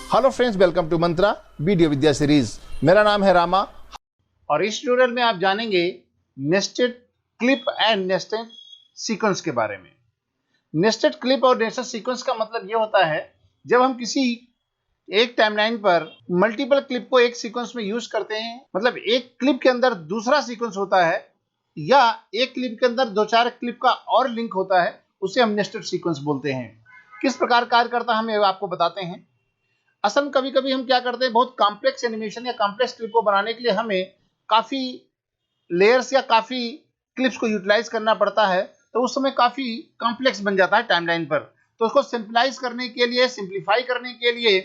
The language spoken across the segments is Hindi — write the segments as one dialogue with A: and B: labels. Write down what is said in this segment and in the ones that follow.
A: Hello friends, welcome to Mantra video Vidya series. मेरा नाम है रामा और इस ट्यूटोरियल में आप जानेंगे nested clip and nested sequence के बारे में। नेस्टेड क्लिप और नेस्टेड सीक्वेंस का मतलब ये होता है जब हम किसी एक टाइमलाइन पर मल्टीपल क्लिप को एक सीक्वेंस में यूज करते हैं, मतलब एक क्लिप के अंदर दूसरा सीक्वेंस होता है या एक क्लिप के अंदर दो चार क्लिप का और लिंक होता है, उसे हम नेस्टेड सीक्वेंस बोलते हैं। किस प्रकार कार्य करता है हम आपको बताते हैं। असल में कभी कभी हम क्या करते हैं, बहुत कॉम्प्लेक्स एनिमेशन या कॉम्प्लेक्स क्लिप को बनाने के लिए हमें काफी लेयर्स या काफी क्लिप्स को यूटिलाइज करना पड़ता है, तो उस समय काफी कॉम्प्लेक्स बन जाता है टाइमलाइन पर। तो उसको सिंपलाइज करने के लिए, सिंप्लीफाई करने के लिए,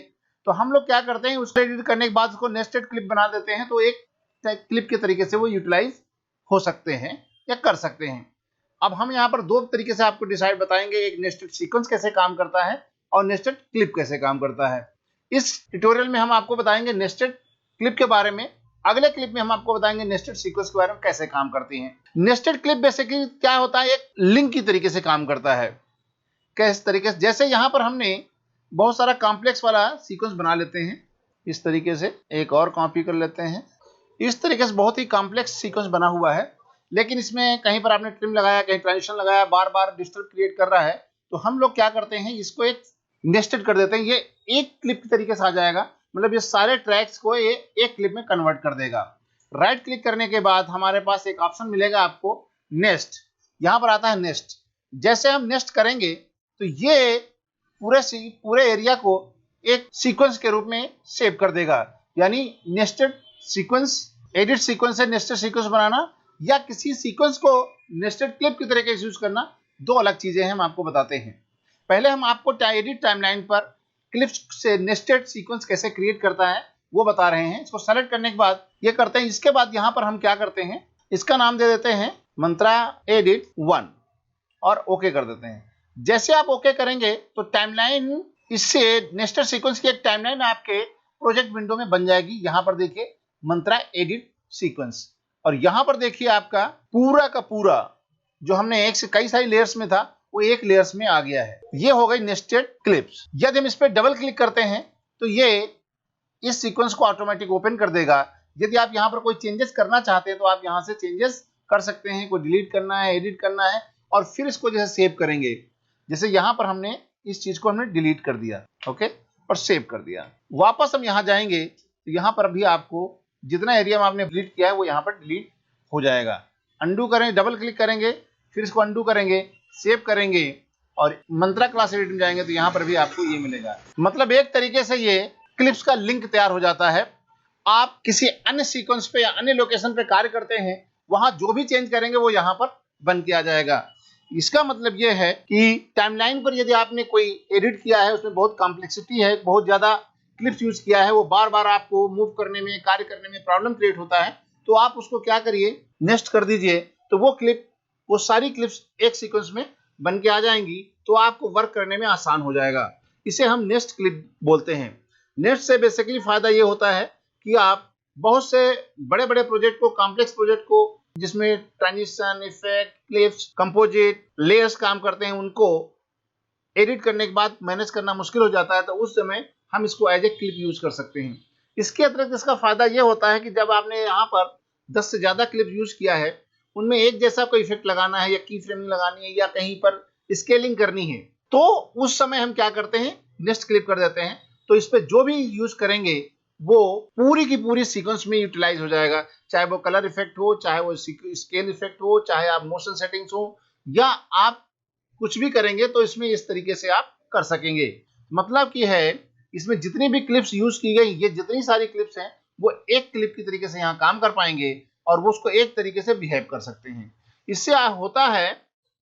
A: तो हम लोग क्या करते हैं, उसको एडिट करने के बाद उसको नेस्टेड क्लिप बना देते हैं, तो एक क्लिप के तरीके से वो यूटिलाइज हो सकते हैं या कर सकते हैं। अब हम यहाँ पर दो तरीके से आपको डिसाइड बताएंगे, एक नेस्टेड सीक्वेंस कैसे काम करता है और नेस्टेड क्लिप कैसे काम करता है। इस ट्यूटोरियल में हम आपको बताएंगे नेस्टेड क्लिप के बारे में, अगले क्लिप में हम आपको बताएंगे नेस्टेड सीक्वेंस के बारे में कैसे काम करती हैं। नेस्टेड क्लिप बेसिकली क्या होता है, एक लिंक की तरीके से काम करता है। किस तरीके से, जैसे यहाँ पर हमने बहुत सारा कॉम्प्लेक्स वाला सीक्वेंस बना लेते हैं, इस तरीके से एक और कॉपी कर लेते हैं। इस तरीके से बहुत ही कॉम्प्लेक्स सीक्वेंस बना हुआ है, लेकिन इसमें कहीं पर आपने ट्रिम लगाया, कहीं ट्रांजिशन लगाया, बार बार डिस्टर्ब क्रिएट कर रहा है, तो हम लोग क्या करते हैं, इसको एक नेस्टेड कर देते हैं। ये एक क्लिप के तरीके से आ जाएगा, मतलब ये सारे ट्रैक्स को ये एक क्लिप में कन्वर्ट कर देगा। राइट क्लिक करने के बाद हमारे पास एक ऑप्शन मिलेगा आपको नेस्ट, यहां पर आता है नेस्ट। जैसे हम नेस्ट करेंगे तो ये पूरे एरिया को एक सीक्वेंस के रूप में सेव कर देगा। यानी नेस्टेड सीक्वेंस, एडिट सीक्वेंस से नेस्टेड सीक्वेंस बनाना या किसी सीक्वेंस को नेस्टेड क्लिप की तरीके से यूज करना, दो अलग चीजें हैं, हम आपको बताते हैं। पहले हम आपको एडिट टाइमलाइन पर क्लिप्स से नेस्टेड सीक्वेंस कैसे क्रिएट करता है वो बता रहे हैं। इसको सेलेक्ट करने के बाद ये करते हैं। इसके बाद यहां पर हम क्या करते हैं, इसका नाम दे देते हैं मंत्रा एडिट 1 और ओके कर देते हैं। जैसे आप ओके करेंगे तो टाइमलाइन, इससे नेस्टेड सीक्वेंस की एक टाइमलाइन आपके प्रोजेक्ट विंडो में बन जाएगी। यहां पर देखिए मंत्रा एडिट सीक्वेंस, और यहां पर देखिए आपका पूरा का पूरा जो हमने एक से कई सारी लेयर्स में था वो एक लेयर्स में आ गया है। ये हो गई नेस्टेड क्लिप्स। यदि हम इस पर डबल क्लिक करते हैं तो ये इस सीक्वेंस को ऑटोमेटिक ओपन कर देगा। यदि आप यहां पर कोई चेंजेस करना चाहते हैं तो आप यहां से चेंजेस कर सकते हैं, कोई डिलीट करना है, एडिट करना है, और फिर इसको जैसे सेव करेंगे, जैसे यहां पर हमने इस चीज को हमने डिलीट कर दिया, ओके, और सेव कर दिया। वापस हम यहां जाएंगे तो यहां पर भी आपको जितना एरिया में आपने डिलीट किया है वो यहां पर डिलीट हो जाएगा। अंडू करें, डबल क्लिक करेंगे, फिर इसको अंडू करेंगे, सेव करेंगे और मंत्रा क्लास एडिट में जाएंगे तो यहां पर भी आपको ये मिलेगा। मतलब एक तरीके से ये क्लिप्स का लिंक तैयार हो जाता है। आप किसी अन्य सीक्वेंस पे या अन्य लोकेशन पे कार्य करते हैं, वहां जो भी चेंज करेंगे वो यहां पर बन के आ जाएगा। इसका मतलब ये है कि टाइमलाइन पर यदि आपने कोई एडिट किया है, उसमें बहुत कॉम्प्लेक्सिटी है, बहुत ज्यादा क्लिप्स यूज किया है, वो बार बार आपको मूव करने में, कार्य करने में प्रॉब्लम क्रिएट होता है, तो आप उसको क्या करिए, नेस्ट कर दीजिए, तो वो क्लिप, वो सारी क्लिप्स एक सीक्वेंस में बन के आ जाएंगी, तो आपको वर्क करने में आसान हो जाएगा। इसे हम नेस्ट क्लिप बोलते हैं। नेस्ट से बेसिकली फायदा ये होता है कि आप बहुत से बड़े बड़े प्रोजेक्ट को, कॉम्प्लेक्स प्रोजेक्ट को, जिसमें transition, effect, clips, composite, layers काम करते हैं, उनको एडिट करने के बाद मैनेज करना मुश्किल हो जाता है, तो उस समय हम इसको एज ए क्लिप यूज कर सकते हैं। इसके अतिरिक्त इसका फायदा ये होता है कि जब आपने यहाँ पर 10 से ज्यादा क्लिप यूज किया है, उनमें एक जैसा कोई इफेक्ट लगाना है या की फ्रेमिंग लगानी है या कहीं पर स्केलिंग करनी है, तो उस समय हम क्या करते हैं, नेक्स्ट क्लिप कर देते हैं। तो इस पे जो भी यूज करेंगे वो पूरी की पूरी सीक्वेंस में यूटिलाइज हो जाएगा, चाहे वो कलर इफेक्ट हो, चाहे वो स्केल इफेक्ट हो, चाहे आप मोशन सेटिंग्स हो, या आप कुछ भी करेंगे तो इसमें इस तरीके से आप कर सकेंगे। मतलब कि है, इसमें जितनी भी क्लिप्स यूज की गई, ये जितनी सारी क्लिप्स हैं, वो एक क्लिप की तरीके से यहाँ काम कर पाएंगे और वो उसको एक तरीके से बिहेव कर सकते हैं। इससे होता है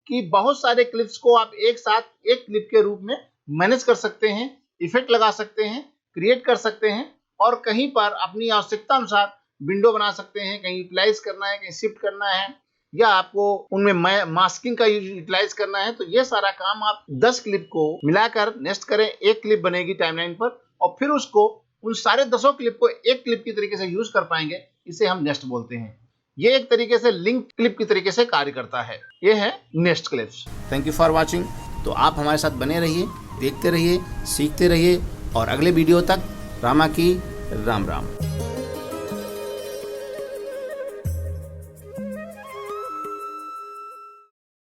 A: कि बहुत सारे क्लिप्स को आप एक साथ एक क्लिप के रूप में मैनेज कर सकते हैं, इफेक्ट लगा सकते हैं, क्रिएट कर सकते हैं, और कहीं पर अपनी आवश्यकता अनुसार विंडो बना सकते हैं। कहीं यूटिलाइज करना है, कहीं शिफ्ट करना है, या आपको उनमें मास्किंग का यूटिलाइज करना है, तो ये सारा काम आप 10 क्लिप को मिलाकर नेस्ट करें, एक क्लिप बनेगी टाइमलाइन पर, और फिर उसको उन सारे 10 क्लिप को एक क्लिप की तरीके से यूज कर पाएंगे। इसे हम नेस्ट बोलते हैं। ये एक तरीके से लिंक क्लिप की तरीके से कार्य करता है। ये है nest clips.
B: Thank you for watching. तो आप हमारे साथ बने रहिए, देखते रहिए, सीखते रहिए और अगले वीडियो तक रामा की राम राम।